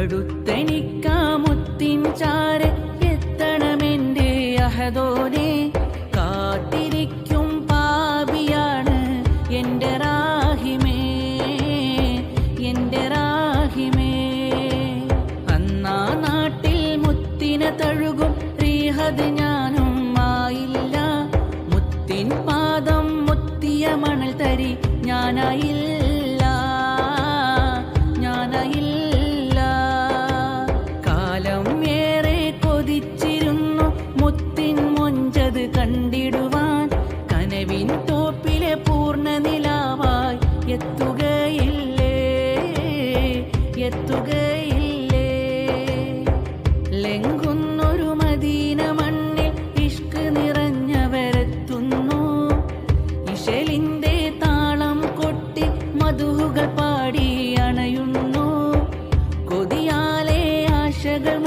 അടുത്തെനിക്കാമുത്തിൻ ചാരെ എത്തണമെൻ്റെ അഹദോനെ. കാത്തിരിക്കും പാപിയാണ് എൻ്റെ റാഹിമേ, എൻ്റെ റാഹിമേ. അന്നാ നാട്ടിൽ മുത്തിനെ തഴുകും റീഹത് ഞാനും ആയില്ല. മുത്തിൻ പാദം മുത്തിയ മണൽ തരി ഞാനായില്ല, ഞാനായില്ല. കാലം ഏറെ കൊതിച്ചിരുന്നു മുത്തിൻ മൊഞ്ചത് കണ്ടിടുവാൻ. കനവിൻ തോപ്പിലെ പൂർണ്ണ നിലാവായി എത്തുകയില്ലേ, എത്തുകയില്ലേ. ലംഘുന്നൊരു മദീന മണ്ണിൽ ഇഷ്ക് നിറഞ്ഞവരെത്തുന്നു. ഇശലിന്റെ താളം കൊട്ടി മധുഹുകൾ പാടി അണയുന്നു. കൊതിയാലെ ആശകൾ